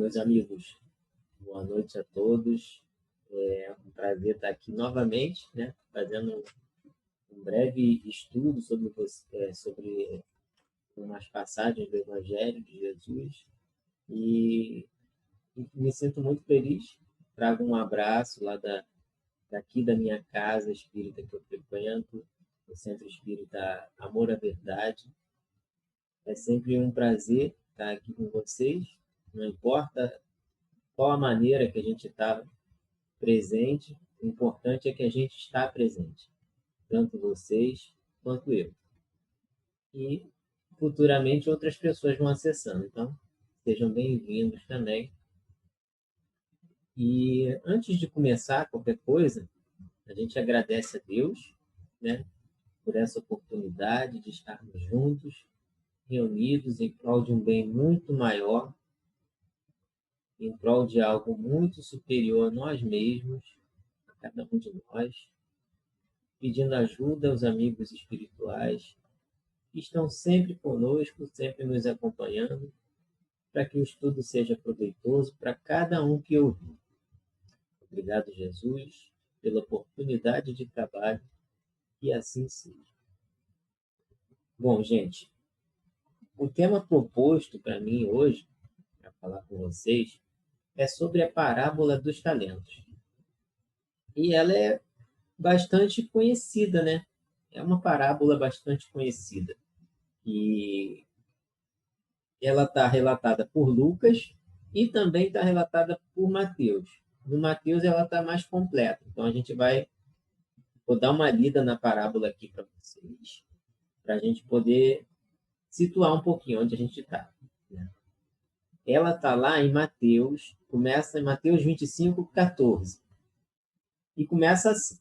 Meus amigos, boa noite a todos. É um prazer estar aqui novamente, né, fazendo um breve estudo sobre umas passagens do Evangelho de Jesus e me sinto muito feliz. Trago um abraço daqui da minha casa espírita que eu frequento, o Centro Espírita Amor à Verdade. É sempre um prazer estar aqui com vocês, não importa qual a maneira que a gente está presente, o importante é que a gente está presente, tanto vocês quanto eu. E futuramente outras pessoas vão acessando, então sejam bem-vindos também. E antes de começar qualquer coisa, a gente agradece a Deus, né, por essa oportunidade de estarmos juntos, reunidos em prol de um bem muito maior, em prol de algo muito superior a nós mesmos, a cada um de nós, pedindo ajuda aos amigos espirituais que estão sempre conosco, sempre nos acompanhando, para que o estudo seja proveitoso para cada um que ouvir. Obrigado, Jesus, pela oportunidade de trabalho, e assim seja. Bom, gente, o tema proposto para mim hoje, para falar com vocês, é sobre a parábola dos talentos. E ela é bastante conhecida, né? É uma parábola bastante conhecida. E ela está relatada por Lucas e também está relatada por Mateus. No Mateus ela está mais completa. Então vou dar uma lida na parábola aqui para vocês, para a gente poder situar um pouquinho onde a gente está. Ela está lá em Mateus, começa em Mateus 25:14. E começa assim: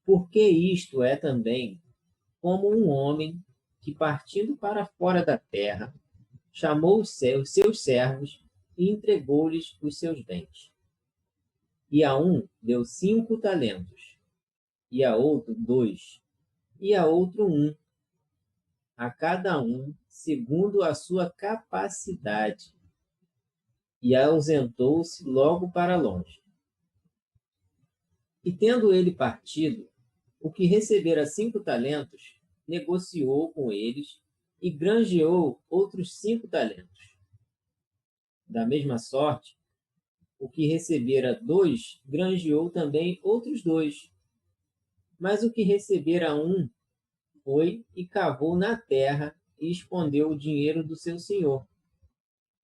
porque isto é também como um homem que, partindo para fora da terra, chamou os seus servos e entregou-lhes os seus bens. E a um deu 5 talentos, e a outro 2, e a outro 1, a cada um segundo a sua capacidade. E ausentou-se logo para longe. E tendo ele partido, o que recebera 5 talentos, negociou com eles e granjeou outros 5 talentos. Da mesma sorte, o que recebera 2, granjeou também outros 2. Mas o que recebera 1, foi e cavou na terra e escondeu o dinheiro do seu senhor.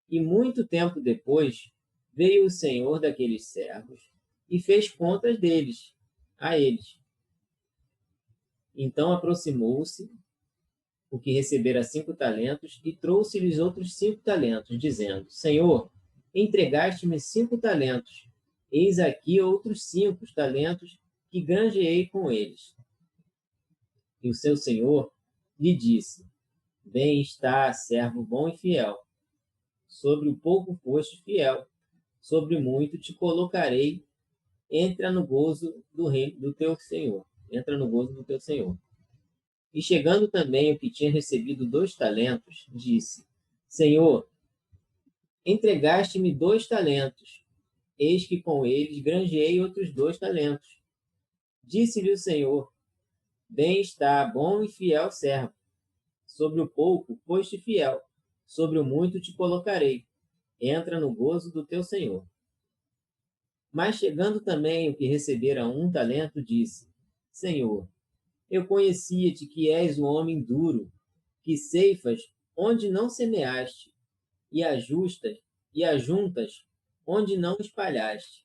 E muito tempo depois, veio o senhor daqueles servos e fez contas a eles. Então aproximou-se o que recebera 5 talentos e trouxe-lhes outros 5 talentos, dizendo: Senhor, entregaste-me 5 talentos. Eis aqui outros 5 talentos que granjeei com eles. E o seu senhor lhe disse: Bem está, servo bom e fiel. Sobre o pouco foste fiel, sobre muito te colocarei. Entra no gozo do teu senhor. Entra no gozo do teu senhor. E chegando também o que tinha recebido 2 talentos, disse: Senhor, entregaste-me 2 talentos. Eis que com eles granjeei outros 2 talentos. Disse-lhe o Senhor: Bem está, bom e fiel servo. Sobre o pouco foste fiel, sobre o muito te colocarei. Entra no gozo do teu Senhor. Mas chegando também o que recebera 1 talento, disse: Senhor, eu conhecia-te que és um homem duro, que ceifas onde não semeaste, e ajuntas onde não espalhaste.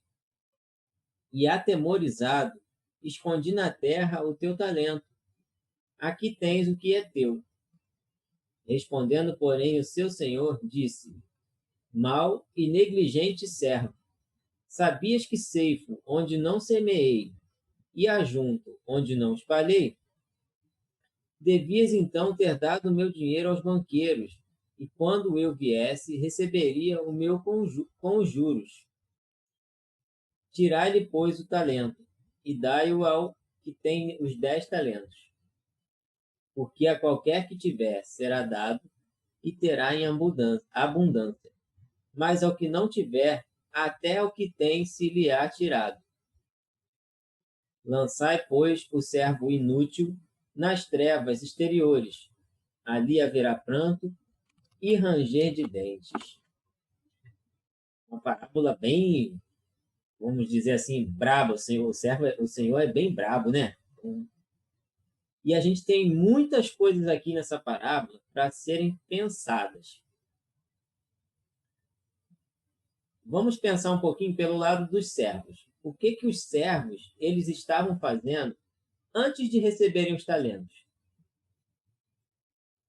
E atemorizado, escondi na terra o teu talento. Aqui tens o que é teu. Respondendo, porém, o seu senhor disse: Mau e negligente servo, sabias que ceifo onde não semeei e ajunto onde não espalhei? Devias então ter dado o meu dinheiro aos banqueiros, e quando eu viesse, receberia o meu com os juros. Tirai-lhe, pois, o talento, e dai-o ao que tem os 10 talentos. Porque a qualquer que tiver será dado, e terá em abundância. mas ao que não tiver, até o que tem se lhe há tirado. Lançai, pois, o servo inútil nas trevas exteriores. Ali haverá pranto e ranger de dentes. Uma parábola bem, vamos dizer assim, braba. O Senhor é bem brabo, né? E a gente tem muitas coisas aqui nessa parábola para serem pensadas. Vamos pensar um pouquinho pelo lado dos servos. O que que os servos eles estavam fazendo antes de receberem os talentos?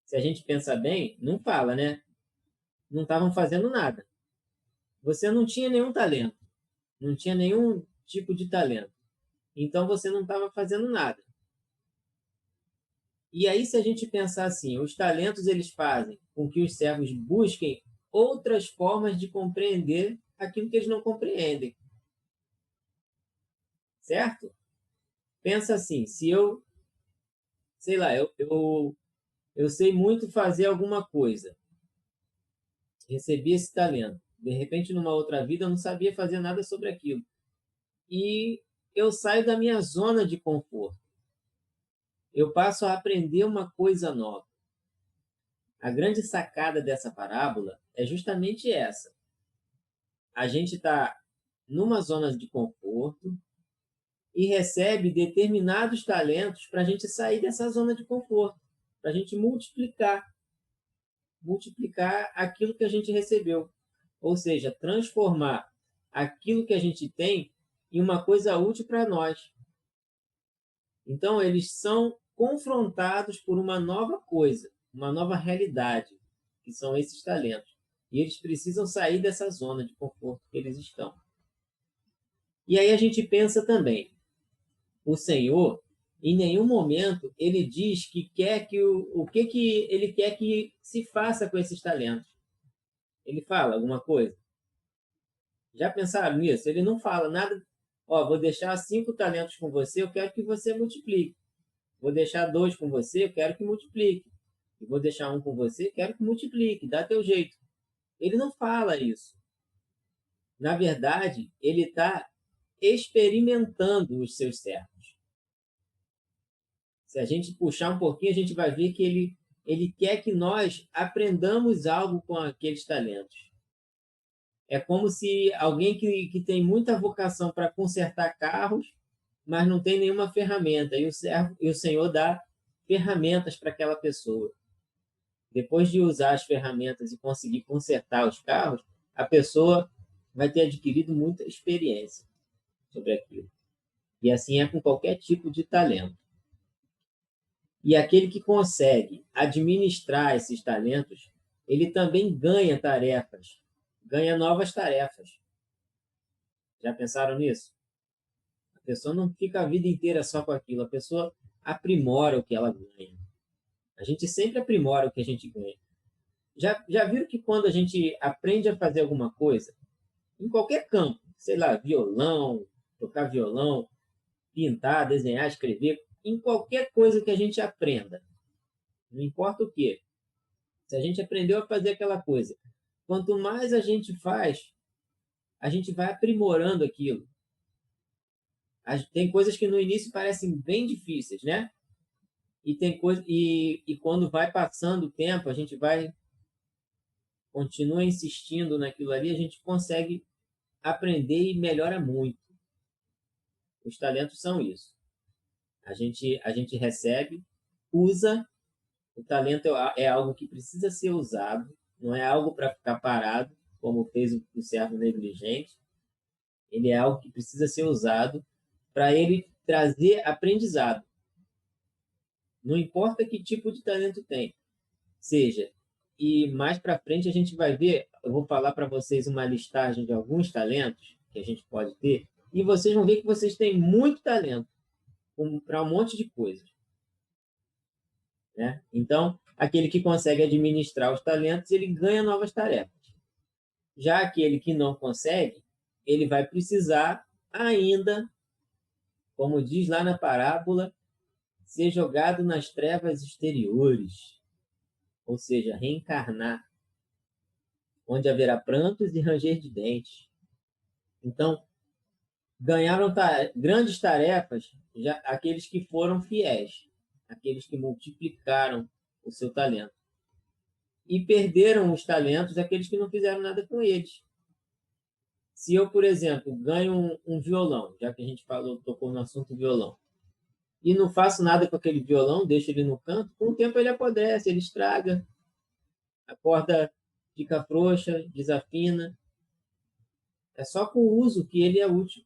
Se a gente pensa bem, não fala, né? Não estavam fazendo nada. Você não tinha nenhum talento, não tinha nenhum tipo de talento. Então você não estava fazendo nada. E aí, se a gente pensar assim, os talentos eles fazem com que os servos busquem outras formas de compreender aquilo que eles não compreendem. Certo? Pensa assim, se eu, sei lá, eu sei muito fazer alguma coisa, recebi esse talento. De repente, numa outra vida, eu não sabia fazer nada sobre aquilo. E eu saio da minha zona de conforto. Eu passo a aprender uma coisa nova. A grande sacada dessa parábola é justamente essa. A gente está numa zona de conforto e recebe determinados talentos para a gente sair dessa zona de conforto, para a gente multiplicar aquilo que a gente recebeu. Ou seja, transformar aquilo que a gente tem em uma coisa útil para nós. Então, eles são confrontados por uma nova coisa, uma nova realidade, que são esses talentos. E eles precisam sair dessa zona de conforto que eles estão. E aí a gente pensa também, o Senhor, em nenhum momento, ele diz que quer que o que que ele quer que se faça com esses talentos. Ele fala alguma coisa? Já pensaram nisso? Ele não fala nada. Ó, vou deixar 5 talentos com você, eu quero que você multiplique. Vou deixar 2 com você, eu quero que multiplique. E vou deixar um com você, quero que multiplique. Dá teu jeito. Ele não fala isso. Na verdade, ele está experimentando os seus servos. Se a gente puxar um pouquinho, a gente vai ver que ele quer que nós aprendamos algo com aqueles talentos. É como se alguém que tem muita vocação para consertar carros, mas não tem nenhuma ferramenta, e o Senhor dá ferramentas para aquela pessoa. Depois de usar as ferramentas e conseguir consertar os carros, a pessoa vai ter adquirido muita experiência sobre aquilo. E assim é com qualquer tipo de talento. E aquele que consegue administrar esses talentos, ele também ganha tarefas, ganha novas tarefas. Já pensaram nisso? A pessoa não fica a vida inteira só com aquilo, a pessoa aprimora o que ela ganha. A gente sempre aprimora o que a gente ganha. Já viram que quando a gente aprende a fazer alguma coisa, em qualquer campo, sei lá, violão, tocar violão, pintar, desenhar, escrever, em qualquer coisa que a gente aprenda, não importa o quê, se a gente aprendeu a fazer aquela coisa, quanto mais a gente faz, a gente vai aprimorando aquilo. Tem coisas que no início parecem bem difíceis, né? E tem coisa e quando vai passando o tempo, a gente continua insistindo naquilo ali, a gente consegue aprender e melhora muito. Os talentos são isso. A gente recebe, usa. O talento é algo que precisa ser usado, não é algo para ficar parado, como fez o servo negligente. Ele é algo que precisa ser usado para ele trazer aprendizado. Não importa que tipo de talento tem, seja. E mais para frente a gente vai ver, eu vou falar para vocês uma listagem de alguns talentos que a gente pode ter, e vocês vão ver que vocês têm muito talento para um monte de coisas. Né? Então, aquele que consegue administrar os talentos, ele ganha novas tarefas. Já aquele que não consegue, ele vai precisar ainda, como diz lá na parábola, ser jogado nas trevas exteriores, ou seja, reencarnar. onde haverá prantos e ranger de dentes. Então, ganharam grandes tarefas já aqueles que foram fiéis, aqueles que multiplicaram o seu talento. E perderam os talentos aqueles que não fizeram nada com eles. Se eu, por exemplo, ganho um violão, já que a gente tocou no assunto violão, e não faço nada com aquele violão, deixo ele no canto, com o tempo ele apodrece, ele estraga, a corda fica frouxa, desafina. É só com o uso que ele é útil.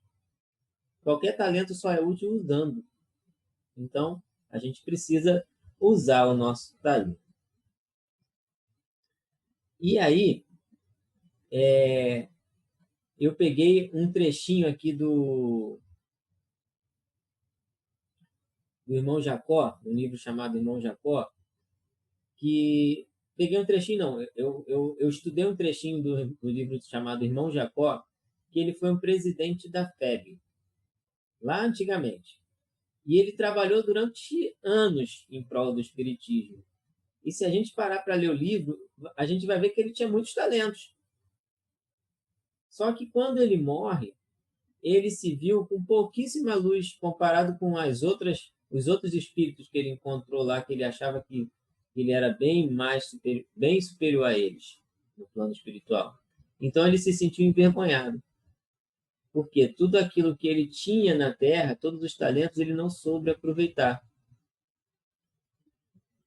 Qualquer talento só é útil usando. Então, a gente precisa usar o nosso talento. E aí, eu peguei um trechinho aqui do irmão Jacó, um livro chamado Irmão Jacó, que peguei um trechinho, não, eu estudei um trechinho do livro chamado Irmão Jacó, que ele foi um presidente da FEB, lá antigamente. E ele trabalhou durante anos em prol do espiritismo. E se a gente parar para ler o livro, a gente vai ver que ele tinha muitos talentos. Só que quando ele morre, ele se viu com pouquíssima luz comparado com os outros espíritos que ele encontrou lá, que ele achava que ele era bem superior a eles no plano espiritual. Então ele se sentiu envergonhado, porque tudo aquilo que ele tinha na Terra, todos os talentos, ele não soube aproveitar.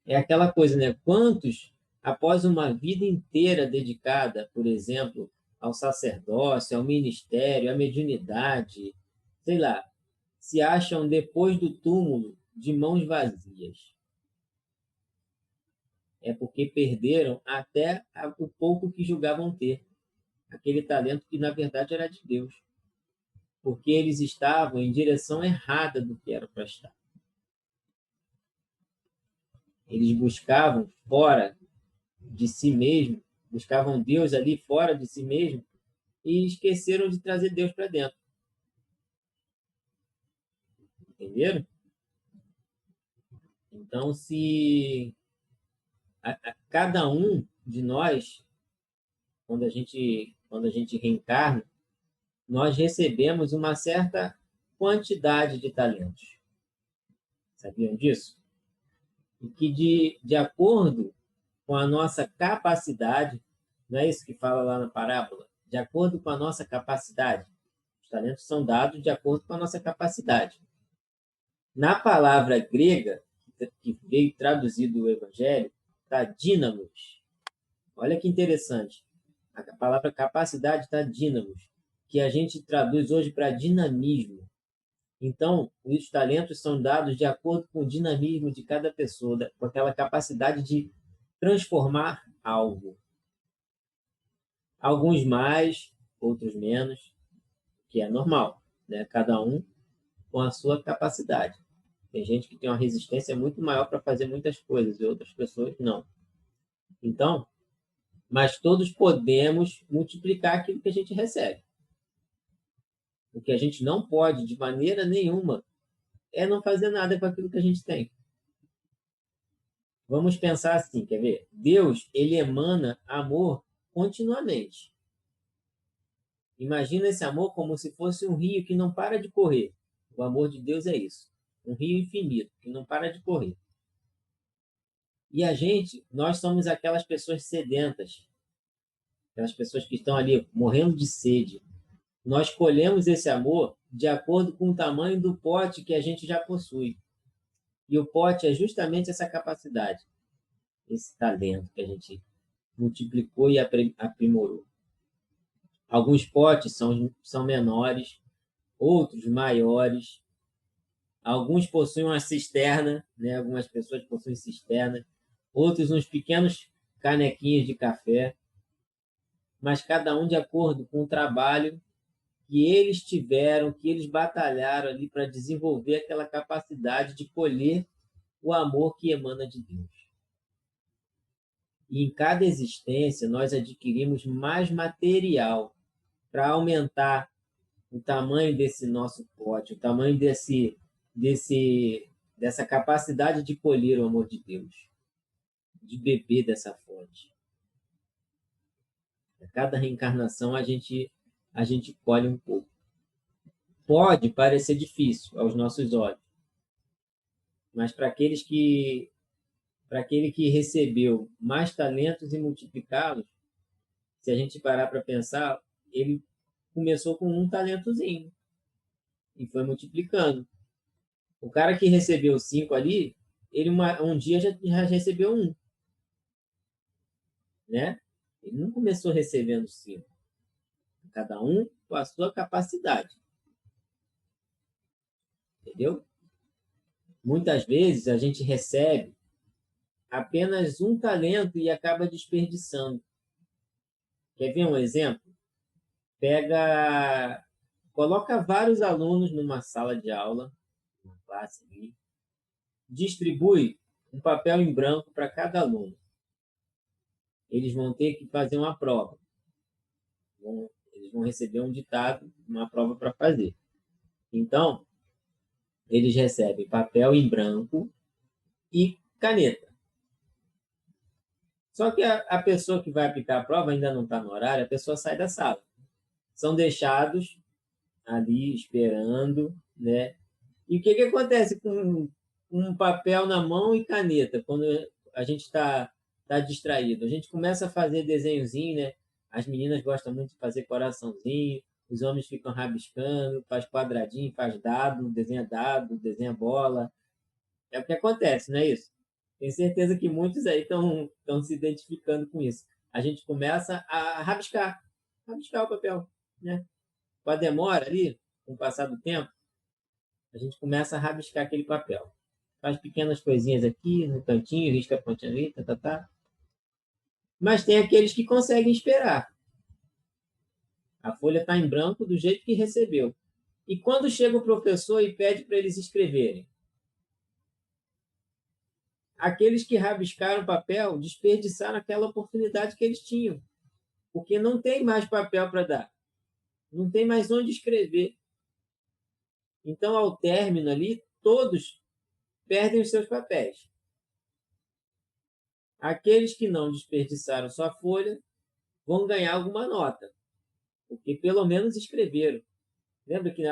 É aquela coisa, né? Quantos, após uma vida inteira dedicada, por exemplo, ao sacerdócio, ao ministério, à mediunidade, sei lá, se acham depois do túmulo de mãos vazias? É porque perderam até o pouco que julgavam ter, aquele talento que na verdade era de Deus, porque eles estavam em direção errada do que era para estar. Eles buscavam fora de si mesmo, buscavam Deus ali fora de si mesmo e esqueceram de trazer Deus para dentro. Entenderam? Então, se cada um de nós, quando a gente reencarna, nós recebemos uma certa quantidade de talentos. Sabiam disso? E que, de acordo com a nossa capacidade, não é isso que fala lá na parábola? De acordo com a nossa capacidade. Os talentos são dados de acordo com a nossa capacidade. Na palavra grega, que veio traduzido do Evangelho, está dínamos. Olha que interessante. A palavra capacidade está dínamos, que a gente traduz hoje para dinamismo. Então, os talentos são dados de acordo com o dinamismo de cada pessoa, com aquela capacidade de transformar algo. Alguns mais, outros menos, que é normal, né? Cada um com a sua capacidade. Tem gente que tem uma resistência muito maior para fazer muitas coisas e outras pessoas não. Então, mas todos podemos multiplicar aquilo que a gente recebe. O que a gente não pode, de maneira nenhuma, é não fazer nada com aquilo que a gente tem. Vamos pensar assim, quer ver? Deus, ele emana amor continuamente. Imagina esse amor como se fosse um rio que não para de correr. O amor de Deus é isso. Um rio infinito, que não para de correr. E a gente, nós somos aquelas pessoas sedentas, aquelas pessoas que estão ali morrendo de sede. Nós colhemos esse amor de acordo com o tamanho do pote que a gente já possui. E o pote é justamente essa capacidade, esse talento que a gente multiplicou e aprimorou. Alguns potes são menores, outros maiores. Alguns possuem uma cisterna, né? Algumas pessoas possuem cisterna, outros uns pequenos canequinhos de café, mas cada um de acordo com o trabalho que eles tiveram, que eles batalharam ali para desenvolver aquela capacidade de colher o amor que emana de Deus. E em cada existência nós adquirimos mais material para aumentar o tamanho desse nosso pote, o tamanho dessa capacidade de colher o amor de Deus, de beber dessa fonte. A cada reencarnação a gente colhe um pouco. Pode parecer difícil aos nossos olhos, mas para aquele que recebeu mais talentos e multiplicá-los, se a gente parar para pensar, ele começou com um talentozinho e foi multiplicando. O cara que recebeu 5 ali, ele um dia já recebeu um, né? Ele não começou recebendo 5. Cada um com a sua capacidade, entendeu? Muitas vezes a gente recebe apenas um talento e acaba desperdiçando. Quer ver um exemplo? Coloca vários alunos numa sala de aula, uma classe ali, distribui um papel em branco para cada aluno. Eles vão ter que fazer uma prova. Eles vão receber um ditado, uma prova para fazer. Então, eles recebem papel em branco e caneta. Só que a pessoa que vai aplicar a prova ainda não está no horário, a pessoa sai da sala. São deixados ali esperando, né? E o que acontece com um papel na mão e caneta quando a gente tá distraído? A gente começa a fazer desenhozinho, né? As meninas gostam muito de fazer coraçãozinho, os homens ficam rabiscando, faz quadradinho, faz dado, desenha bola. É o que acontece, não é isso? Tenho certeza que muitos aí estão se identificando com isso. A gente começa a rabiscar o papel, né? Com a demora ali, com o passar do tempo, a gente começa a rabiscar aquele papel. Faz pequenas coisinhas aqui, no cantinho, risca a pontinha ali, tá, tá, tá. Mas tem aqueles que conseguem esperar. A folha está em branco do jeito que recebeu. E quando chega o professor e pede para eles escreverem, aqueles que rabiscaram o papel desperdiçaram aquela oportunidade que eles tinham, porque não tem mais papel para dar, não tem mais onde escrever. Então, ao término ali, todos perdem os seus papéis. Aqueles que não desperdiçaram sua folha vão ganhar alguma nota, porque pelo menos escreveram. Lembra que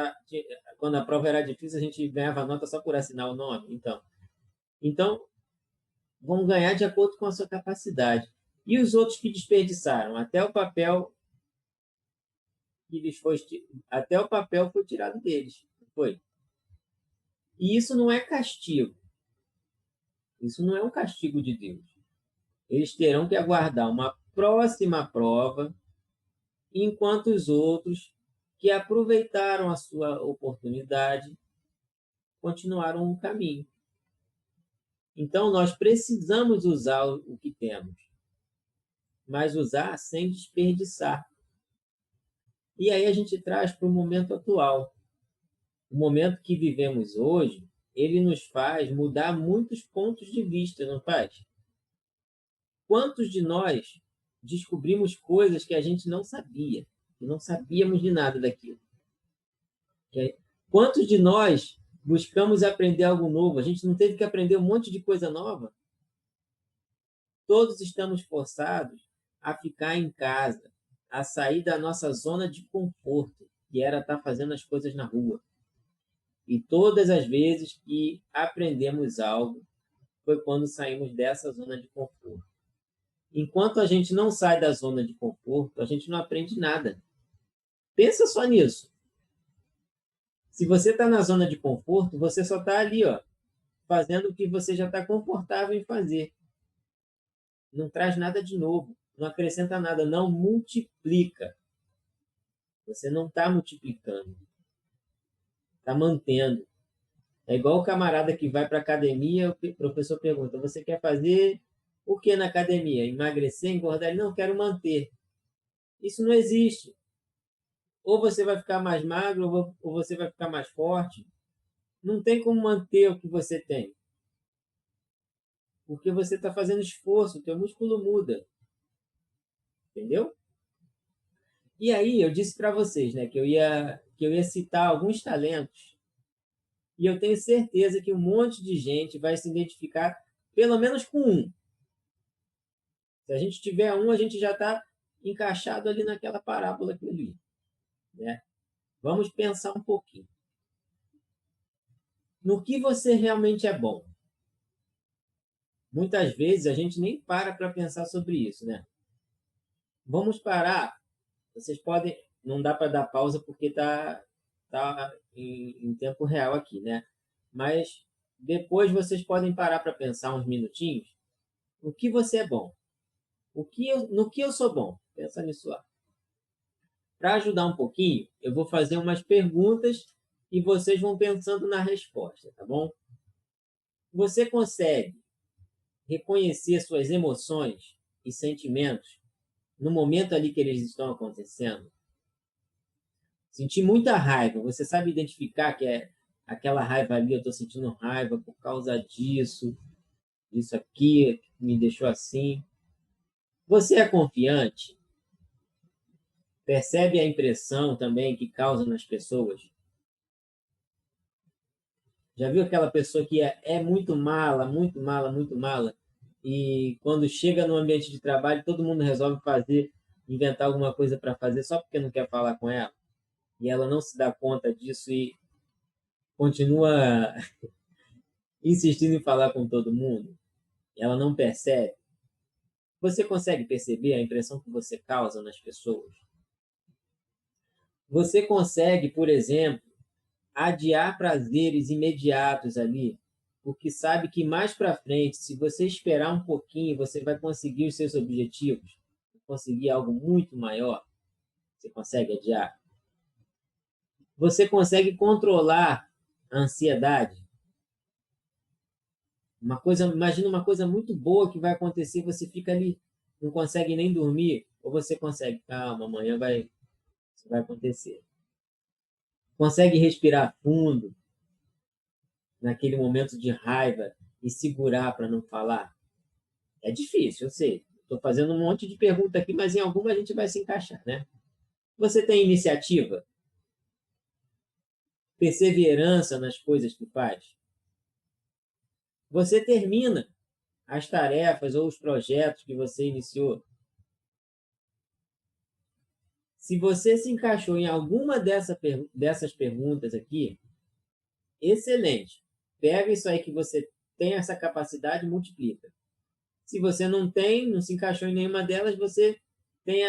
quando a prova era difícil, a gente ganhava nota só por assinar o nome? Então, vão ganhar de acordo com a sua capacidade. E os outros que desperdiçaram? Até o papel foi tirado deles. Foi. E isso não é castigo. Isso não é um castigo de Deus. Eles terão que aguardar uma próxima prova, enquanto os outros que aproveitaram a sua oportunidade continuaram o caminho. Então, nós precisamos usar o que temos, mas usar sem desperdiçar. E aí a gente traz para o momento atual. O momento que vivemos hoje, ele nos faz mudar muitos pontos de vista, não faz? Quantos de nós descobrimos coisas que a gente não sabia, que não sabíamos de nada daquilo? Quantos de nós buscamos aprender algo novo? A gente não teve que aprender um monte de coisa nova? Todos estamos forçados a ficar em casa, a sair da nossa zona de conforto, que era estar fazendo as coisas na rua. E todas as vezes que aprendemos algo, foi quando saímos dessa zona de conforto. Enquanto a gente não sai da zona de conforto, a gente não aprende nada. Pensa só nisso. Se você está na zona de conforto, você só está ali, ó, fazendo o que você já está confortável em fazer. Não traz nada de novo, não acrescenta nada, não multiplica. Você não está multiplicando, está mantendo. É igual o camarada que vai para a academia, o professor pergunta: você quer fazer o que na academia? Emagrecer, engordar? Ele não, quero manter. Isso não existe. Ou você vai ficar mais magro, ou você vai ficar mais forte. Não tem como manter o que você tem. Porque você está fazendo esforço, o teu músculo muda. Entendeu? E aí eu disse para vocês, né, que eu ia citar alguns talentos. E eu tenho certeza que um monte de gente vai se identificar pelo menos com um. Se a gente tiver um, a gente já está encaixado ali naquela parábola que eu li, né? Vamos pensar um pouquinho. No que você realmente é bom? Muitas vezes a gente nem para pensar sobre isso, né? Vamos parar. Vocês podem, não dá para dar pausa porque tá em tempo real aqui, né? Mas depois vocês podem parar para pensar uns minutinhos. O que você é bom? No que eu sou bom? Pensa nisso lá. Para ajudar um pouquinho, eu vou fazer umas perguntas e vocês vão pensando na resposta, tá bom? Você consegue reconhecer suas emoções e sentimentos no momento ali que eles estão acontecendo? Sentir muita raiva, você sabe identificar que é aquela raiva ali, eu estou sentindo raiva por causa disso, isso aqui que me deixou assim. Você é confiante? Percebe a impressão também que causa nas pessoas? Já viu aquela pessoa que é muito mala, muito mala, muito mala, e quando chega no ambiente de trabalho, todo mundo resolve inventar alguma coisa para fazer só porque não quer falar com ela? E ela não se dá conta disso e continua insistindo em falar com todo mundo? E ela não percebe? Você consegue perceber a impressão que você causa nas pessoas? Você consegue, por exemplo, adiar prazeres imediatos ali, porque sabe que mais para frente, se você esperar um pouquinho, você vai conseguir os seus objetivos, conseguir algo muito maior? Você consegue adiar? Você consegue controlar a ansiedade? Imagina uma coisa muito boa que vai acontecer, você fica ali, não consegue nem dormir, ou você consegue, calma, amanhã isso vai acontecer. Consegue respirar fundo naquele momento de raiva e segurar para não falar? É difícil, eu sei. Estou fazendo um monte de pergunta aqui, mas em alguma a gente vai se encaixar, né? Você tem iniciativa, perseverança nas coisas que faz? Você termina as tarefas ou os projetos que você iniciou? Se você se encaixou em alguma dessas perguntas aqui, excelente. Pega isso aí que você tem essa capacidade e multiplica. Se você não tem, não se encaixou em nenhuma delas, você tem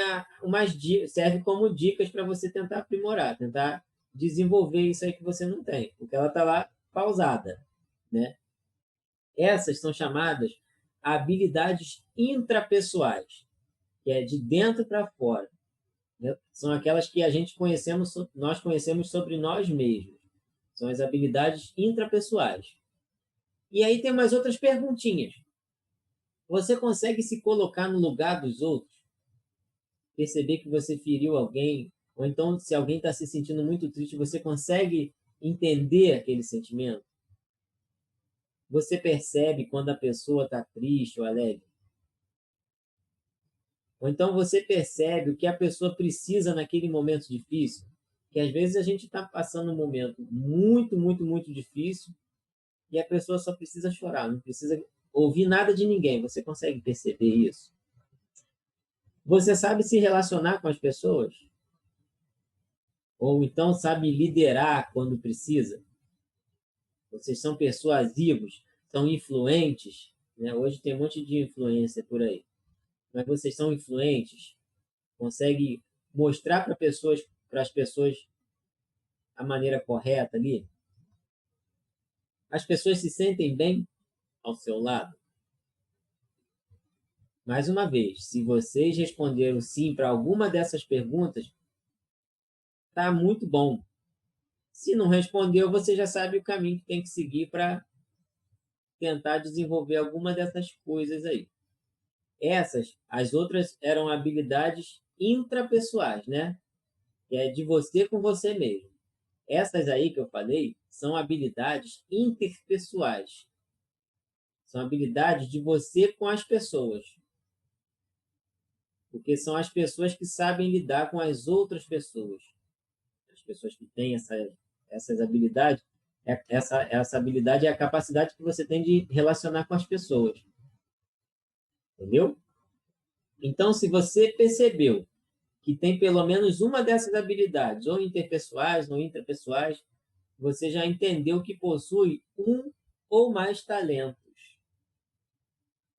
serve como dicas para você tentar aprimorar, tentar desenvolver isso aí que você não tem, porque ela está lá pausada, né? Essas são chamadas habilidades intrapessoais, que é de dentro para fora, né? São aquelas que nós conhecemos sobre nós mesmos. São as habilidades intrapessoais. E aí tem umas outras perguntinhas. Você consegue se colocar no lugar dos outros? Perceber que você feriu alguém? Ou então, se alguém está se sentindo muito triste, você consegue entender aquele sentimento? Você percebe quando a pessoa está triste ou alegre? Ou então você percebe o que a pessoa precisa naquele momento difícil? Que às vezes a gente está passando um momento muito, muito, muito difícil e a pessoa só precisa chorar, não precisa ouvir nada de ninguém. Você consegue perceber isso? Você sabe se relacionar com as pessoas? Ou então sabe liderar quando precisa? Vocês são persuasivos, são influentes, né? Hoje tem um monte de influência por aí. Mas vocês são influentes, consegue mostrar para as pessoas a maneira correta ali? As pessoas se sentem bem ao seu lado? Mais uma vez, se vocês responderam sim para alguma dessas perguntas, tá muito bom. Se não respondeu, você já sabe o caminho que tem que seguir para tentar desenvolver alguma dessas coisas aí. As outras eram habilidades intrapessoais, né? Que é de você com você mesmo. Essas aí que eu falei são habilidades interpessoais. São habilidades de você com as pessoas. Porque são as pessoas que sabem lidar com as outras pessoas. As pessoas que têm essas habilidades, essa habilidade é a capacidade que você tem de relacionar com as pessoas. Entendeu? Então, se você percebeu que tem pelo menos uma dessas habilidades, ou interpessoais ou intrapessoais, você já entendeu que possui um ou mais talentos.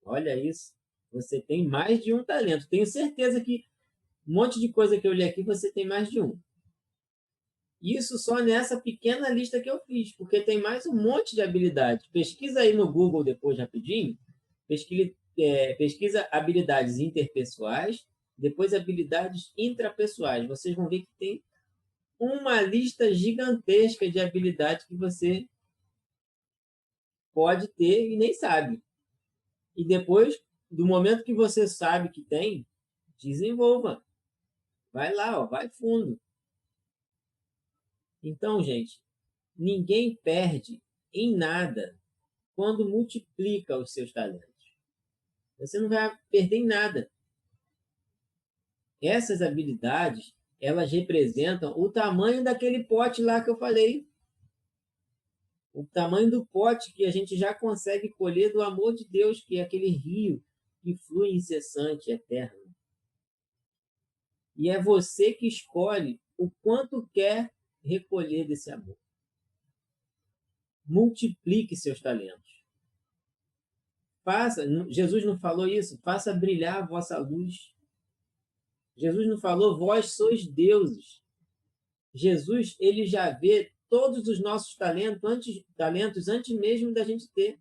Olha isso, você tem mais de um talento. Tenho certeza que um monte de coisa que eu li aqui, você tem mais de um. Isso só nessa pequena lista que eu fiz, porque tem mais um monte de habilidades. Pesquisa aí no Google depois, rapidinho. Pesquisa habilidades interpessoais, depois habilidades intrapessoais. Vocês vão ver que tem uma lista gigantesca de habilidades que você pode ter e nem sabe. E depois, do momento que você sabe que tem, desenvolva. Vai lá, ó, vai fundo. Então, gente, ninguém perde em nada quando multiplica os seus talentos. Você não vai perder em nada. Essas habilidades, elas representam o tamanho daquele pote lá que eu falei. O tamanho do pote que a gente já consegue colher do amor de Deus, que é aquele rio que flui incessante, eterno. E é você que escolhe o quanto quer recolher desse amor. Multiplique seus talentos. Jesus não falou isso? Faça brilhar a vossa luz. Jesus não falou, vós sois deuses. Jesus, ele já vê todos os nossos talentos antes mesmo da gente ter,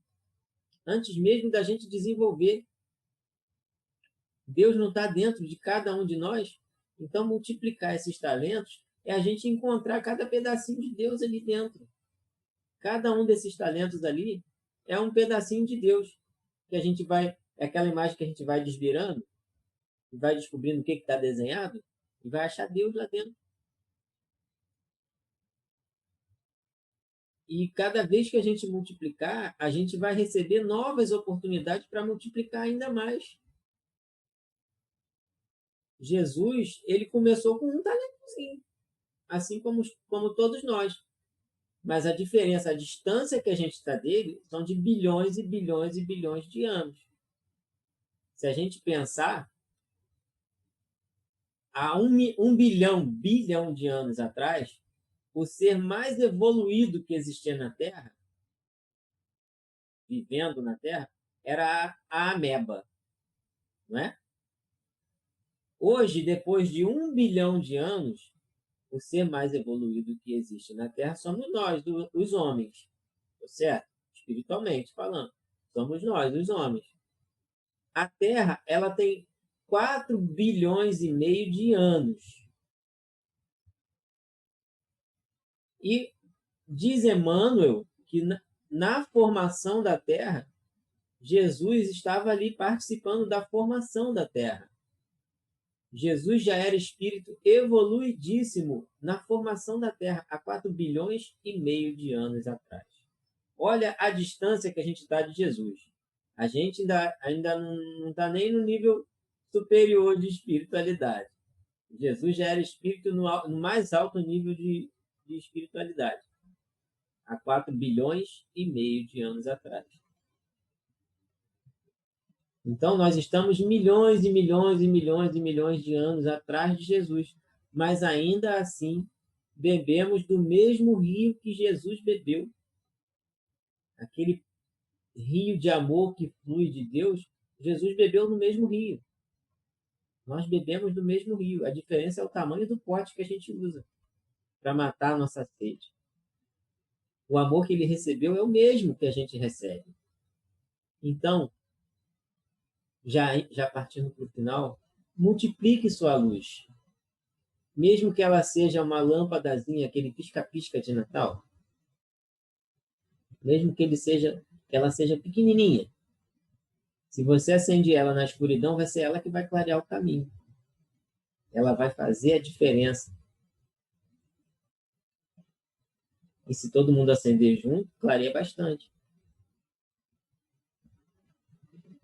antes mesmo da gente desenvolver. Deus não está dentro de cada um de nós, então multiplicar esses talentos é a gente encontrar cada pedacinho de Deus ali dentro. Cada um desses talentos ali é um pedacinho de Deus que a gente vai, é aquela imagem que a gente vai desvirando e vai descobrindo o que está desenhado e vai achar Deus lá dentro. E cada vez que a gente multiplicar, a gente vai receber novas oportunidades para multiplicar ainda mais. Jesus, ele começou com um talentozinho, assim como todos nós. Mas a diferença, a distância que a gente está dele, são de bilhões e bilhões e bilhões de anos. Se a gente pensar, há um bilhão de anos atrás, o ser mais evoluído que existia na Terra, vivendo na Terra, era a ameba, não é? Hoje, depois de 1 bilhão de anos, o ser mais evoluído que existe na Terra somos nós, os homens, certo? Espiritualmente falando, somos nós, os homens. A Terra, ela tem 4 bilhões e meio de anos. E diz Emmanuel que na formação da Terra, Jesus estava ali participando da formação da Terra. Jesus já era espírito evoluidíssimo na formação da Terra há 4 bilhões e meio de anos atrás. Olha a distância que a gente está de Jesus. A gente ainda não está nem no nível superior de espiritualidade. Jesus já era espírito no mais alto nível de espiritualidade, há 4 bilhões e meio de anos atrás. Então, nós estamos milhões e milhões e milhões e milhões de anos atrás de Jesus, mas ainda assim bebemos do mesmo rio que Jesus bebeu. Aquele rio de amor que flui de Deus, Jesus bebeu no mesmo rio. Nós bebemos do mesmo rio. A diferença é o tamanho do pote que a gente usa para matar a nossa sede. O amor que ele recebeu é o mesmo que a gente recebe. Então, já partindo para o final, multiplique sua luz. Mesmo que ela seja uma lâmpadazinha, aquele pisca-pisca de Natal, mesmo que ela seja pequenininha, se você acende ela na escuridão, vai ser ela que vai clarear o caminho. Ela vai fazer a diferença. E se todo mundo acender junto, clareia bastante.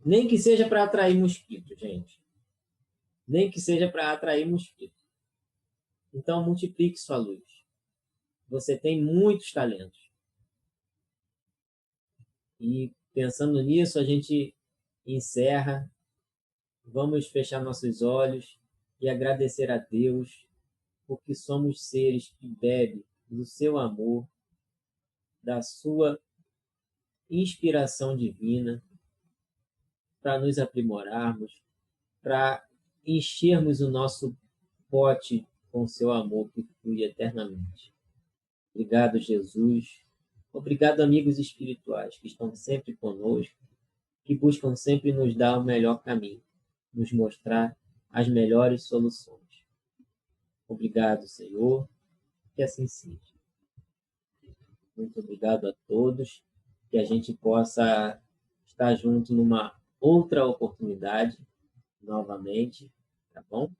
Nem que seja para atrair mosquito, gente. Nem que seja para atrair mosquito. Então, multiplique sua luz. Você tem muitos talentos. E pensando nisso, a gente encerra Vamos fechar nossos olhos e agradecer a Deus, porque somos seres que bebem do seu amor, da sua inspiração divina, para nos aprimorarmos, para enchermos o nosso pote com seu amor que flui eternamente. Obrigado, Jesus. Obrigado, amigos espirituais que estão sempre conosco, que buscam sempre nos dar o melhor caminho, nos mostrar as melhores soluções. Obrigado, Senhor, que assim seja. Muito obrigado a todos, que a gente possa estar junto numa outra oportunidade, novamente, tá bom?